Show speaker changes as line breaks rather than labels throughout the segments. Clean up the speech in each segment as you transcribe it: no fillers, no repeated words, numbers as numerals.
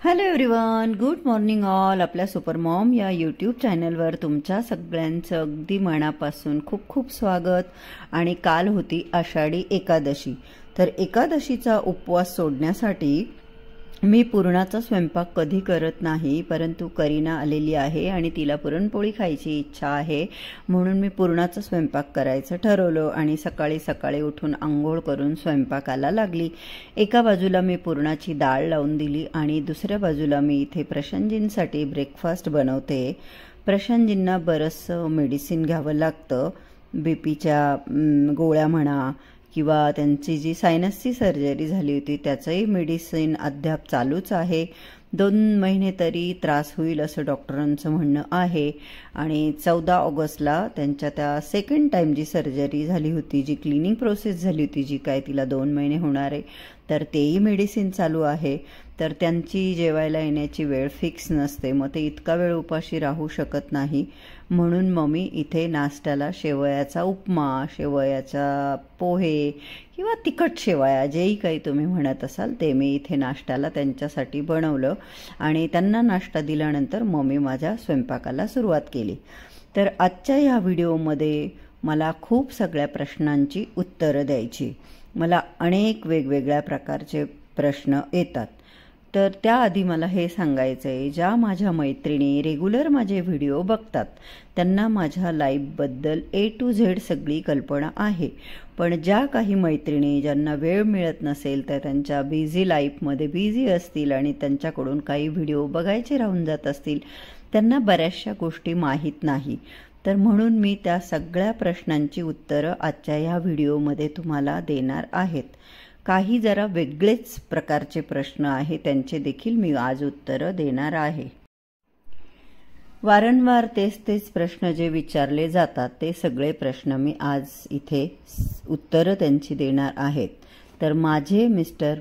Hello everyone, good morning all. आपल्या super Maugham या YouTube चॅनलवर तुमच्या सगळ्यांचं अगदी मनापासून खूप खूप स्वागत. आणि काल होती आषाढी एकादशी. तर एकादशीचा उपवास सोडण्यासाठी मी पुरणाचा स्वयंपाक कधी करत नाही, परंतु करीना आलेली आहे आणि तिला पुरणपोळी खायची इच्छा आहे, म्हणून मी पुरणाचा स्वयंपाक करायचं ठरवलं आणि सकाळी सकाळी उठून आंघोळ करून स्वयंपाकाला लागली. एका बाजूला मी पुरणाची डाळ लावून दिली आणि दुसऱ्या बाजूला मी इथे प्रशांतजींसाठी ब्रेकफास्ट बनवते. प्रशांतजींना बरंचसं मेडिसिन घ्यावं लागतं, बीपीच्या गोळ्या म्हणा किंवा त्यांची जी सायनसची सर्जरी झाली होती त्याचंही मेडिसिन अद्याप चालूच आहे. 2 महिने तरी त्रास होईल असं डॉक्टरांचं म्हणणं आहे. आणि 14 ऑगस्टला त्यांच्या त्या सेकंड टाईम जी सर्जरी झाली होती, जी क्लिनिंग प्रोसेस झाली होती, जी काय तिला 2 महिने होणार आहे, तर तेही मेडिसिन चालू आहे. तर त्यांची जेवायला येण्याची वेळ फिक्स नसते, मग ते इतका वेळ उपाशी राहू शकत नाही. म्हणून मग मी इथे नाश्त्याला शेवयाचा उपमा, शेवयाचा पोहे किंवा तिखट शेवया, जेही काही तुम्ही म्हणत असाल ते मी इथे नाश्त्याला त्यांच्यासाठी बनवलं. आणि त्यांना नाश्ता दिल्यानंतर मग मी माझ्या स्वयंपाकाला सुरुवात केली. तर आजच्या ह्या व्हिडिओमध्ये मला खूप सगळ्या प्रश्नांची उत्तरं द्यायची. मला अनेक वेगवेगळ्या प्रकारचे प्रश्न येतात. तर त्याआधी मला हे सांगायचं आहे, ज्या माझ्या मैत्रिणी रेग्युलर माझे व्हिडिओ बघतात त्यांना माझ्या लाईफबद्दल A to Z सगळी कल्पना आहे. पण ज्या काही मैत्रिणी ज्यांना वेळ मिळत नसेल, तर त्यांच्या बिझी लाईफमध्ये बिझी असतील आणि त्यांच्याकडून काही व्हिडिओ बघायचे राहून जात असतील, त्यांना बऱ्याचशा गोष्टी माहीत नाही. तर म्हणून मी त्या सगळ्या प्रश्नांची उत्तरं आजच्या ह्या व्हिडिओमध्ये तुम्हाला देणार आहेत. काही जरा वेगळेच प्रकारचे प्रश्न आहेत, त्यांचे देखील मी आज उत्तरं देणार आहे. वारंवार तेच प्रश्न जे विचारले जातात ते सगळे प्रश्न मी आज इथे उत्तरं त्यांची देणार आहेत. तर माझे मिस्टर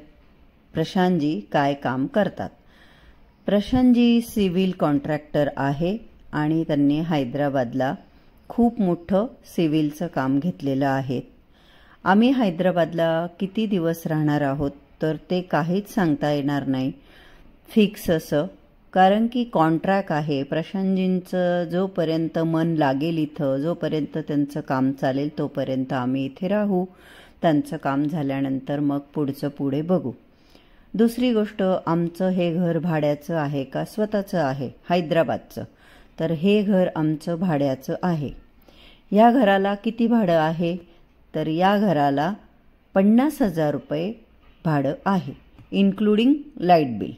प्रशांतजी काय काम करतात? प्रशांतजी सिव्हिल कॉन्ट्रॅक्टर आहे आणि त्यांनी हैदराबादला खूप मोठं सिव्हिलचं काम घेतलेलं आहे. आम्ही हैदराबादला किती दिवस राहणार आहोत तर ते काहीच सांगता येणार नाही फिक्स असं, कारण की कॉन्ट्रॅक्ट आहे. प्रशांतजींचं जोपर्यंत मन लागेल इथं, जोपर्यंत त्यांचं काम चालेल तोपर्यंत आम्ही इथे राहू. त्यांचं काम झाल्यानंतर मग पुढचं पुढे बघू. दुसरी गोष्ट, आमचं हे घर भाड्याचं आहे का स्वतःचं आहे हैदराबादचं? तर हे घर आमचं भाड्याचं आहे. या घराला किती भाडं आहे? तर या घराला 50,000 रुपये भाडं आहे, इन्क्लुडिंग लाईट बिल.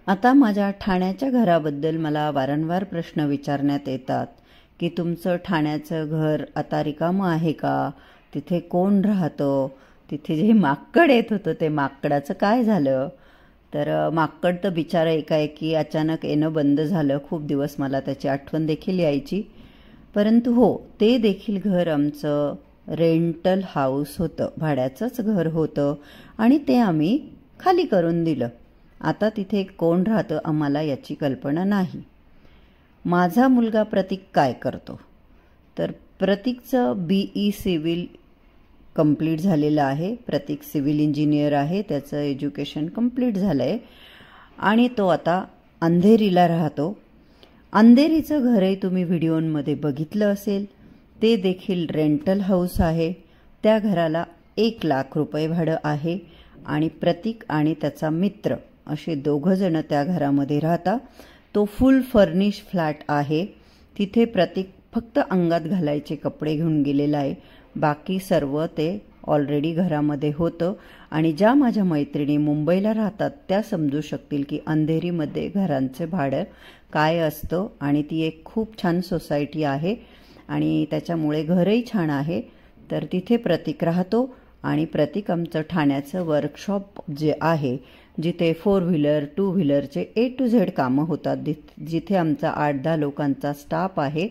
आता माझ्या ठाण्याच्या घराबद्दल मला वारंवार प्रश्न विचारण्यात येतात की तुमचं ठाण्याचं घर आता रिकामं आहे का? तिथे कोण राहतं? तिथे जे माकड येत होतं ते माकडाचं काय झालं? तर माकड तर बिचारा एकाएकी अचानक येणं बंद झालं. खूप दिवस मला त्याची आठवण देखील यायची. परंतु हो, ते देखील घर आमचं रेंटल हाऊस होतं, भाड्याचंच घर होतं आणि ते आम्ही खाली करून दिलं. आता तिथे कोण राहतं आम्हाला याची कल्पना नाही. माझा मुलगा प्रतीक काय करतो? तर प्रतीकचं BE सिव्हिल कंप्लीट झालेलं आहे. प्रतीक सिव्हिल इंजिनियर आहे, त्याचं एज्युकेशन कंप्लीट झालं आहे आणि तो आता अंधेरीला राहतो. अंधेरीचं घरही तुम्ही व्हिडिओमध्ये बघितलं असेल. ते देखील रेंटल हाऊस आहे. त्या घराला 1 लाख रुपये भाडं आहे आणि प्रतीक आणि त्याचा मित्र असे 2 जण त्या घरामध्ये राहतात. तो फुल फर्निश फ्लॅट आहे. तिथे प्रतीक फक्त अंगात घालायचे कपडे घेऊन गेलेला आहे, बाकी सर्व ते ऑलरेडी घरामध्ये होतं. आणि ज्या माझ्या मैत्रिणी मुंबईला राहतात त्या समजू शकतील की अंधेरीमध्ये घरांचे भाडं काय असतं. आणि ती एक खूप छान सोसायटी आहे आणि त्याच्यामुळे घरही छान आहे. तर तिथे प्रतीक राहतो आणि प्रतीक आमचं ठाण्याचं वर्कशॉप जे आहे, जिथे 4 व्हीलर 2 व्हीलरचे A to Z कामं होतात, जिथे आमचा 8-10 लोकांचा स्टाफ आहे,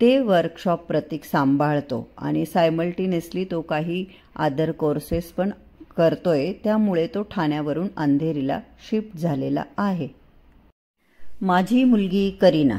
ते वर्कशॉप प्रतीक सांभाळतो. आणि सायमल्टेनियसली तो काही अदर कोर्सेस पण करतोय, त्यामुळे तो ठाण्यावरून अंधेरीला शिफ्ट झालेला आहे. माझी मुलगी करीना,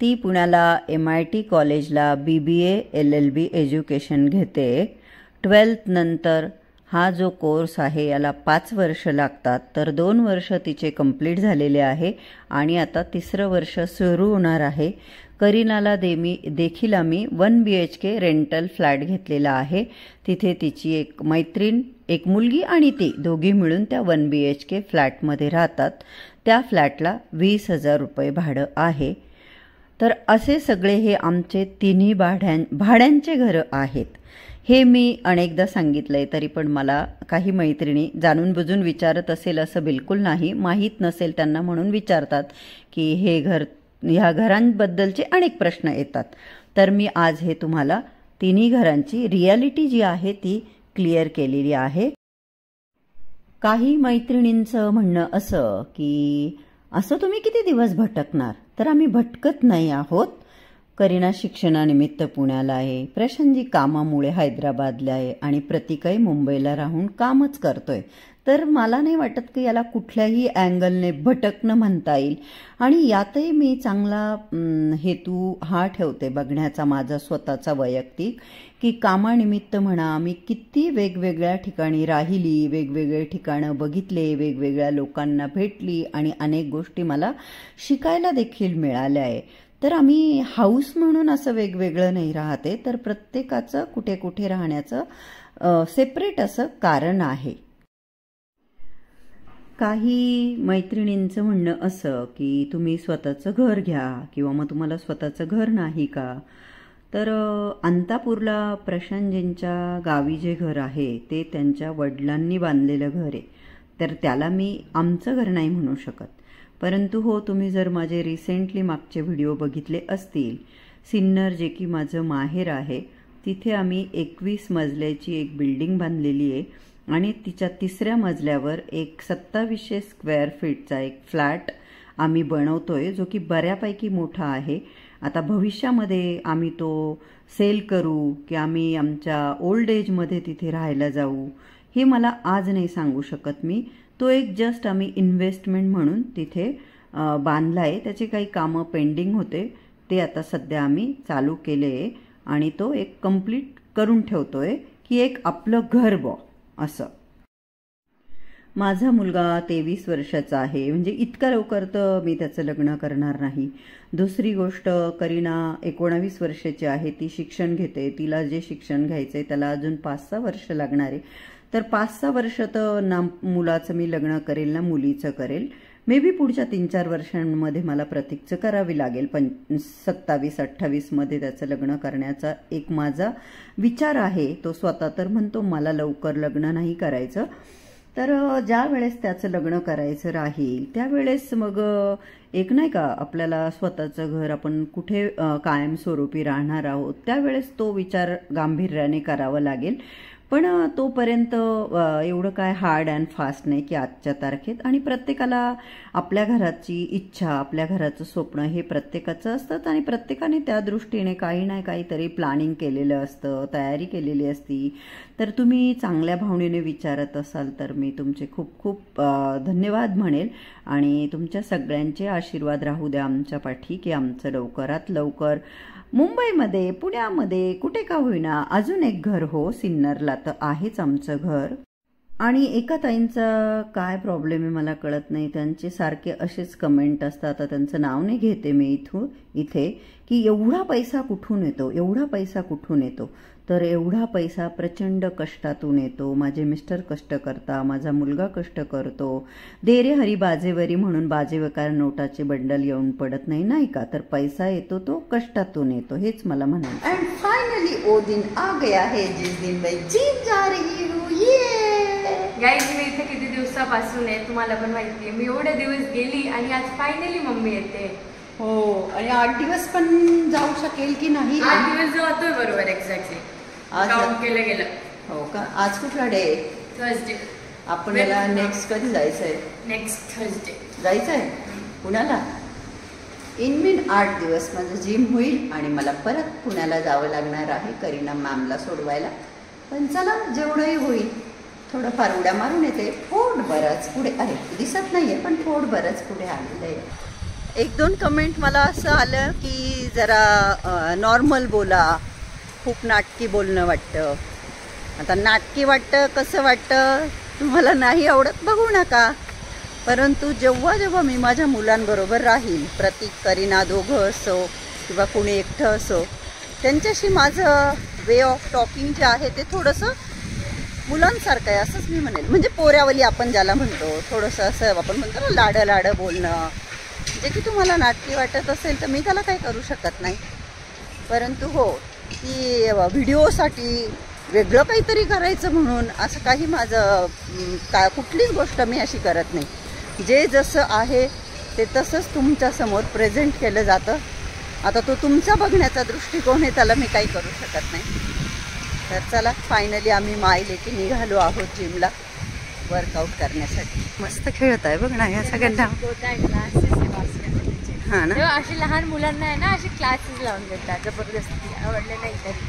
ती पुण्याला MIT कॉलेजला BBA LLB एज्युकेशन घेते. 12th नंतर हा जो कोर्स आहे याला 5 वर्ष लागतात, तर 2 वर्ष तिचे कंप्लीट झालेले आहे आणि आता 3रं वर्ष सुरू होणार आहे. करीनाला देखील आम्ही 1 BHK रेंटल फ्लॅट घेतलेला आहे. तिथे तिची एक मैत्रीण, एक मुलगी आणि ती दोघी मिळून त्या 1 BHK फ्लॅटमध्ये राहतात. त्या फ्लॅटला 20,000 रुपये भाडं आहे. तर असे सगळे हे आमचे तिन्ही भाड्यांचे घरं आहेत. हे मी अनेकदा सांगितलंय, तरी पण मला काही मैत्रिणी जाणून बुजून विचारत असेल असं बिलकुल नाही. माहीत नसेल त्यांना म्हणून विचारतात की ह्या घरांबद्दलचे अनेक प्रश्न येतात. तर मी आज हे तुम्हाला तिन्ही घरांची रियालिटी जी आहे ती क्लिअर केलेली आहे. काही मैत्रिणींचं म्हणणं असं की असं तुम्ही किती दिवस भटकणार, तर आम्ही भटकत नाही आहोत. करीना शिक्षणानिमित्त पुण्याला आहे, प्रशांतजी कामामुळे हैदराबादला आहे आणि प्रतीकही मुंबईला राहून कामच करतोय. तर मला नाही वाटत की याला कुठल्याही अँगलने भटकणं म्हणता येईल. आणि यातही मी चांगला हेतू हा ठेवते बघण्याचा माझा स्वतःचा वैयक्तिक, की कामानिमित्त म्हणा मी किती वेगवेगळ्या ठिकाणी राहिली, वेगवेगळे ठिकाणं बघितले, वेगवेगळ्या लोकांना भेटली आणि अनेक गोष्टी मला शिकायला देखील मिळाल्या आहे. तर आम्ही हाऊस म्हणून असं वेगवेगळं नाही राहते, तर प्रत्येकाचं कुठे कुठे राहण्याचं सेपरेट असं कारण आहे. काही मैत्रिणींचं म्हणणं असं की तुम्ही स्वतःचं घर घ्या किंवा मग तुम्हाला स्वतःचं घर नाही का. तर अंतापूरला प्रशांतजींच्या गावी जे घर आहे ते त्यांच्या वडिलांनी बांधलेलं घर आहे, तर त्याला मी आमचं घर नाही म्हणू शकत. परंतु हो, तुम्ही जर माझे रिसेंटली मागचे व्हिडिओ बघितले असतील, सिन्नर जे की माझं माहेर आहे, तिथे आम्ही 21 मजल्याची एक बिल्डिंग बांधलेली आहे आणि तिच्या 3ऱ्या मजल्यावर एक 2700 स्क्वेअर फीटचा एक फ्लॅट आम्ही बनवतोय, जो की बऱ्यापैकी मोठा आहे. आता भविष्यामध्ये आम्ही तो सेल करू की आम्ही आमच्या ओल्ड एजमध्ये तिथे राहायला जाऊ, हे मला आज नाही सांगू शकत मी. तो एक जस्ट आम्ही इन्व्हेस्टमेंट म्हणून तिथे बांधला आहे. त्याचे काही कामं पेंडिंग होते, ते आता सध्या आम्ही चालू केले आणि तो एक कंप्लीट करून ठेवतोय की एक आपलं घर बॉ असं. माझा मुलगा 23 वर्षाचा आहे, म्हणजे इतका लवकर तर मी त्याचं लग्न करणार नाही. दुसरी गोष्ट, करीना 19 वर्षाची आहे, ती शिक्षण घेते. तिला जे शिक्षण घ्यायचंय त्याला अजून 5-6 वर्ष लागणार आहे. तर 5-6 वर्ष तर ना मुलाचं मी लग्न करेल ना मुलीचं करेल. मे बी पुढच्या 3-4 वर्षांमध्ये मला प्रतीकचं करावी लागेल. 27-28 मध्ये त्याचं लग्न करण्याचा एक माझा विचार आहे. तो स्वतः तर म्हणतो मला लवकर लग्न नाही करायचं. तर ज्या वेळेस त्याचं लग्न करायचं राहील त्यावेळेस मग एक नाही का आपल्याला स्वतःचं घर, आपण कुठे कायमस्वरूपी राहणार आहोत, त्यावेळेस तो विचार गांभीर्याने करावा लागेल. पण तोपर्यंत एवढं काय हार्ड अँड फास्ट नाही की आजच्या तारखेत. आणि प्रत्येकाला आपल्या घराची इच्छा, आपल्या घराचं स्वप्न हे प्रत्येकाचं असतं आणि प्रत्येकाने त्या दृष्टीने काही ना काहीतरी प्लॅनिंग केलेलं असतं, तयारी केलेली असती. तर तुम्ही चांगल्या भावनेने विचारत असाल तर मी तुमचे खूप खूप धन्यवाद म्हणेल आणि तुमच्या सगळ्यांचे आशीर्वाद राहू द्या आमच्या पाठी की आमचं लवकरात लवकर मुंबईमध्ये, पुण्यामध्ये, कुठे का होईना अजून एक घर हो. सिन्नरला तर आहेच आमचं घर. आणि एका ताईंचा काय प्रॉब्लेम आहे मला कळत नाही, त्यांचे सारखे असेच कमेंट असतात. आता त्यांचं नाव नाही घेते मी इथे की एवढा पैसा कुठून येतो, एवढा पैसा कुठून येतो. तर एवढा पैसा प्रचंड कष्टातून येतो. माझे मिस्टर कष्ट करता, माझा मुलगा कष्ट करतो. दे रे हरी बाजेवरी म्हणून बाजेवकार नोटाचे बंडल येऊन पडत नाही, नाही का. तर पैसा येतो तो कष्टातून येतो, हेच मला म्हणायचं.
एंड फायनली वो दिन आ गया है जिस दिन मैं जिम जा रही हूँ.
गाईज मी इथे किती दिवसापासून आहे तुम्हाला पण माहिती आहे. मी एवढे दिवस गेली आणि आज फायनली मम्मी येते.
हो, आणि 8 दिवस पण जाऊ शकेल की नाही.
8 दिवस जातोय बरोबर एक्झॅक्टली. काउंट केलं गेलं.
हो का. आज कुठला डे?
थर्सडे.
आपल्याला नेक्स्ट कधी जायचंय?
नेक्स्ट थर्सडे
जायचंय पुण्याला. इन 8 दिवस माझं जिम होईल आणि मला परत पुण्याला जावं लागणार आहे करीना मॅमला सोडवायला. पण चला जेवढंही होईल थोडंफार उड्या मारून येते. पोट बरंच पुढे आहे, दिसत नाहीये पण पोट बरंच पुढे आलेलं आहे.
1-2 कमेंट मला असं आलं की जरा नॉर्मल बोला, खूप नाटकी बोलणं वाटतं.
आता नाटकी वाटतं, कसं वाटतं, तुम्हाला नाही आवडत बघू नका. परंतु जेव्हा जेव्हा मी माझ्या मुलांबरोबर राहील, प्रतीक, करीना दोघं असो किंवा कोणी एकटं असो, त्यांच्याशी माझं वे ऑफ टॉकिंग जे आहे ते थोडंसं मुलांसारखं आहे असंच मी म्हणेल. म्हणजे पोऱ्यावली आपण ज्याला म्हणतो, थोडंसं असं आपण म्हणतो ना लाडं लाडं बोलणं. जे की तुम्हाला नाटकी वाटत असेल तर मी त्याला काही करू शकत नाही. परंतु हो, की व्हिडिओसाठी वेगळं काहीतरी करायचं म्हणून असं काही माझं कुठलीच गोष्ट मी अशी करत नाही. जे जसं आहे ते तसंच तुमच्यासमोर प्रेझेंट केलं जातं. आता तो तुमचा बघण्याचा दृष्टिकोन आहे, त्याला मी काही करू शकत नाही. तर चला, फायनली आम्ही मायलेकी निघालो आहोत जिमला वर्कआउट करण्यासाठी. मस्त खेळत आहे बघ ना ह्या सगळ्यांना. हां ना,
अशी लहान मुलांना आहे ना अशी क्लासेस लावून देतात जबरदस्ती, आवडले नाही तरी.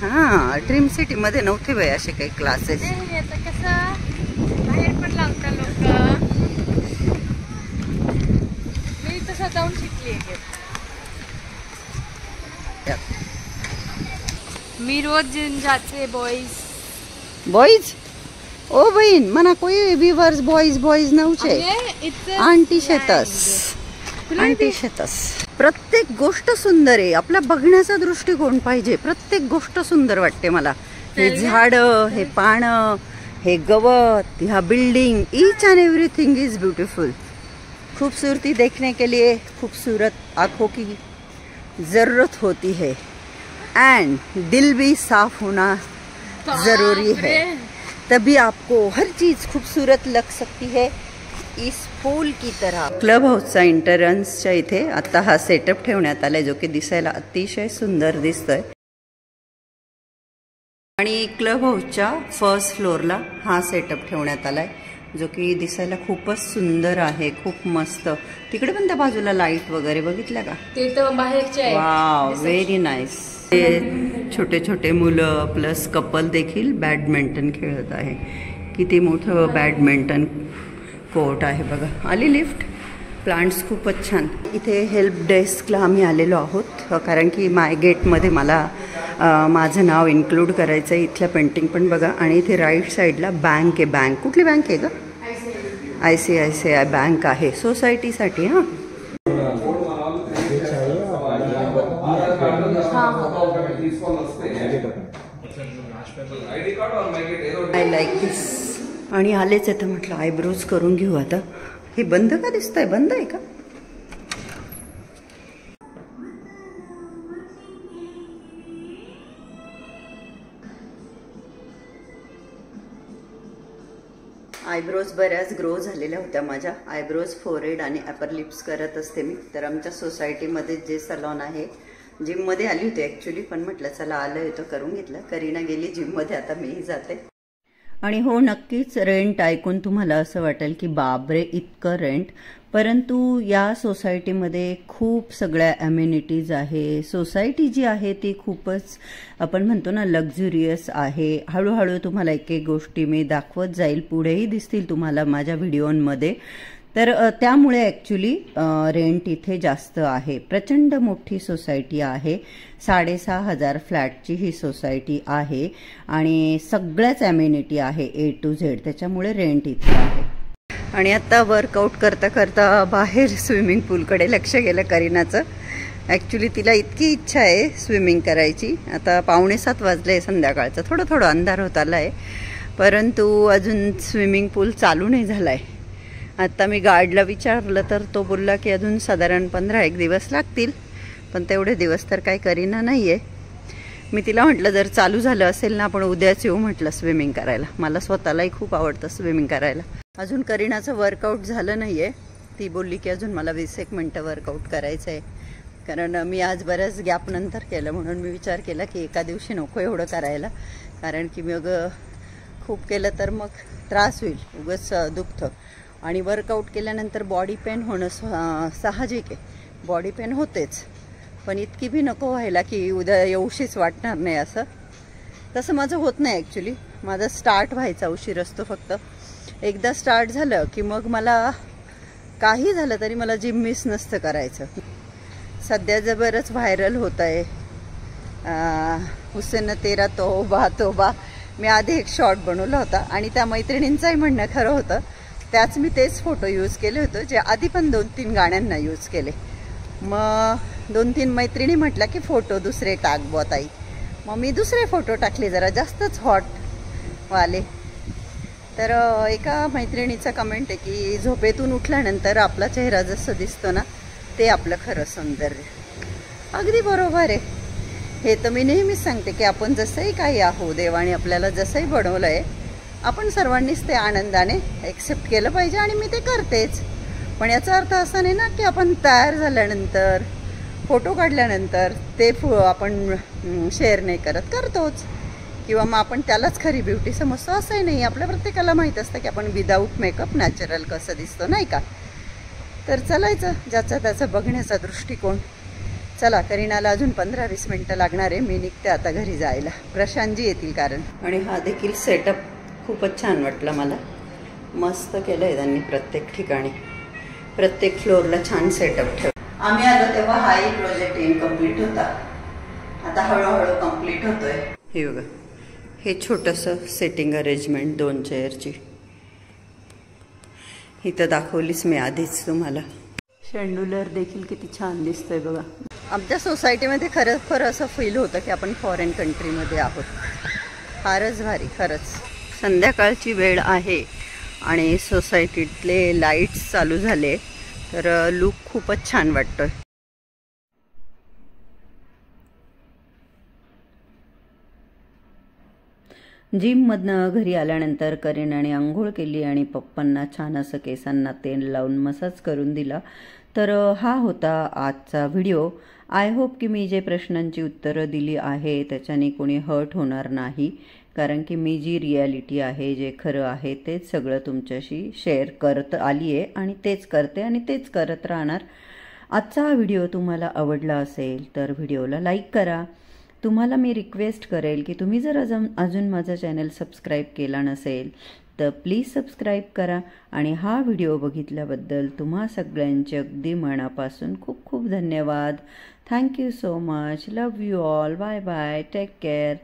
हां, ड्रीम सिटीमध्ये नव्हते बाई असे काही क्लासेस.
आता कसं बाहेर पण लावतात लोक. मी तर स्वतःहून शिकली आहे. मी रोज जिम जाते.
बॉईज ओ बहीण म्हणा, कोई व्हिवर्स बॉईज नव्हते. आंटी शेतस. प्रत्येक गोष्ट सुंदर आहे. आपला बघण्याचा दृष्टिकोन पाहिजे. प्रत्येक गोष्ट सुंदर वाटते मला. हे झाडं, हे पानं, हे गवत, ह्या building, each end everything is beautiful. खूबसूरती देखने के लिए खूबसूरत आँखों की ज़रूरत होती है एंड दिल भी साफ होना ज़रूरी है. तभी आपको हर चीज़ खूबसूरत लग सकती है इस फूल की तरह. क्लब हाऊसचा एंट्रन्सच्या इथे आता हा सेटअप ठेवण्यात आलाय, जो की दिसायला अतिशय सुंदर दिसतोय. आणि क्लब हाऊसच्या फर्स्ट फ्लोअरला हा सेटअप ठेवण्यात आलाय, जो की दिसायला खूपच सुंदर आहे. खूप मस्त. तिकडे पण त्या बाजूला लाईट वगैरे बघितल्या का?
ते तर बाहेरचे आहे.
Wow, very nice. छोटे छोटे मुलं प्लस कपल देखील बॅडमिंटन खेळत आहे. किती मोठं बॅडमिंटन कोर्ट आहे बघा. आली लिफ्ट. प्लांट्स खूपच छान. इथे हेल्प डेस्कला आम्ही आलेलो आहोत, कारण की माय गेटमध्ये मला माझं नाव इन्क्लूड करायचं आहे. इथल्या पेंटिंग पण बघा. आणि इथे राईट साईडला बँक आहे. बँक कुठली बँक आहे का? ICICI बँक आहे, सोसायटीसाठी. हां, आय लाईक दिस. आणि आलेच आहे तर म्हटलं आयब्रोज करून घेऊ. आता हे बंद का दिसतंय? बंद आहे का? आयब्रोज बऱ्याच ग्रो झालेल्या होत्या माझ्या. आयब्रोज, फोरहेड आणि अपर लिप्स करत असते मी. तर आमच्या सोसायटीमध्ये जे सलॉन आहे, जिममध्ये आली होती ॲक्च्युली, पण म्हटलं चला आलं आहे तर करून घेतलं. करीना गेली जिममध्ये, आता मीही जाते. आणि हो, नक्कीच रेंट ऐकून तुम्हाला असं वाटेल की बापरे इतकं रेंट. परंतु या सोसायटीमध्ये खूप सगळ्या ॲम्युनिटीज आहे. सोसायटी जी आहे ती खूपच आपण म्हणतो ना लक्झुरियस आहे. हळूहळू तुम्हाला एक एक गोष्टी मी दाखवत जाईल, पुढेही दिसतील तुम्हाला माझ्या व्हिडिओमध्ये. तर त्यामुळे ॲक्च्युली रेंट इथे जास्त आहे. प्रचंड मोठी सोसायटी आहे. 6,500 फ्लॅटची ही सोसायटी आहे आणि सगळ्याच ॲम्युनिटी आहे A to Z. त्याच्यामुळे रेंट इथे आहे. आणि आता वर्कआउट करता करता बाहेर स्विमिंग पूलकडे लक्ष गेलं करीनाचं. ॲक्च्युली तिला इतकी इच्छा आहे स्विमिंग करायची. आता 6:45 वाजले संध्याकाळचं. थोडं अंधार होत आला आहे, परंतु अजून स्विमिंग पूल चालू नाही झाला आहे. आता मी गार्डला विचारलं तर तो बोलला की अजून साधारण 15-1 दिवस लागतील. पण तेवढे दिवस तर काही करीना नाही आहे. मी तिला म्हटलं जर चालू झालं असेल ना आपण उद्याच येऊ म्हटलं स्विमिंग करायला. मला स्वतःलाही खूप आवडतं स्विमिंग करायला. अजून करीनाचं वर्कआउट झालं नाही आहे. ती बोलली की अजून मला 20-1 मिनटं वर्कआउट करायचं आहे. कारण मी आज बऱ्याच गॅपनंतर केलं, म्हणून मी विचार केला की एका दिवशी नको एवढं करायला. कारण की मग खूप केलं तर मग त्रास होईल, उगाच दुखतं. आणि वर्कआउट केल्यानंतर बॉडी पेन होणं साहजिक आहे. बॉडी पेन होतेच, पण इतकी बी नको व्हायला की उद्या येऊशीच वाटणार नाही असं. तसं माझं होत नाही ॲक्च्युली. माझा स्टार्ट व्हायचा उशीर असतो फक्त. एकदा स्टार्ट झालं की मग मला काही झालं तरी मला जिम मिस नसतं करायचं. सध्या जबरच व्हायरल होत आहे हुसेन तेरा तोबा तोबा. मी आधी एक शॉर्ट बनवला होता आणि त्या मैत्रिणींचंही म्हणणं खरं होतं. त्याच मी तेच फोटो यूज केले होते जे आधी पण 2-3 गाण्यांना यूज केले. मग 2-3 मैत्रिणी म्हटल्या की फोटो दुसरे टाक बुवा ताई. मग मी दुसरे फोटो टाकले जरा जास्तच हॉट वाले. तर एका मैत्रिणीचा कमेंट आहे की झोपेतून उठल्यानंतर आपला चेहरा जसं दिसतो ना ते आपलं खरं सौंदर्य. अगदी बरोबर आहे. हे तर मी नेहमीच सांगते की आपण जसंही काही आहो, देवाने आपल्याला जसंही बनवलं आहे आपण सर्वांनीच ते आनंदाने ॲक्सेप्ट केलं पाहिजे आणि मी ते करतेच. पण याचा अर्थ असा नाही ना की आपण तयार झाल्यानंतर फोटो काढल्यानंतर ते आपण शेअर नाही करतोच किंवा मग आपण त्यालाच खरी ब्युटी समजतो असंही नाही. आपल्या प्रत्येकाला माहीत असतं की आपण विदाऊट मेकअप नॅचरल कसं दिसतो नाही का. तर चलायचं ज्याचा त्याचा बघण्याचा दृष्टिकोन. चला, करीनाला अजून 15-20 मिनटं लागणार आहे. मी निघते आता घरी जायला. प्रशांतजी येतील कारण. आणि हा देखील सेटअप खूपच छान वाटला मला. मस्त केलं आहे त्यांनी प्रत्येक ठिकाणी, प्रत्येक फ्लोअरला छान सेटअप ठेव. आम्ही आलो तेव्हा हाही प्रोजेक्ट इनकम्प्लीट होता. आता हळूहळू कम्प्लीट होतोय. हे बघा, हे छोटंसं सेटिंग अरेंजमेंट 2 चेअरची इथं दाखवलीच मी आधीच तुम्हाला. शेंडुलर देखील किती छान दिसतंय बघा. आमच्या सोसायटीमध्ये खरं असं फील होतं की आपण फॉरेन कंट्रीमध्ये आहोत. फारच भारी खरंच. संध्याकाळची वेळ आहे आणि सोसायटीतले लाईट्स चालू झाले तर लुक खूपच छान वाटतोय.
जिममधनं घरी आल्यानंतर करीनाने आंघोळ केली आणि पप्पांना छान असं केसांना तेल लावून मसाज करून दिला. तर हा होता आजचा व्हिडिओ. आय होप की मी जे प्रश्नांची उत्तरं दिली आहे त्याच्याने कोणी हर्ट होणार नाही, कारण की मी जी रिॲलिटी आहे, जे खरं आहे तेच सगळं तुमच्याशी शेअर करत आली आहे आणि तेच करते आणि तेच करत राहणार. आजचा हा व्हिडिओ तुम्हाला आवडला असेल तर व्हिडिओला लाईक करा. तुम्हाला मी रिक्वेस्ट करेल की तुम्ही जर अजून माझं चॅनल सबस्क्राईब केला नसेल तर प्लीज सबस्क्राईब करा. आणि हा व्हिडिओ बघितल्याबद्दल तुम्हा सगळ्यांचे अगदी मनापासून खूप खूप धन्यवाद. Thank you so much. Love you all. Bye bye. Take care.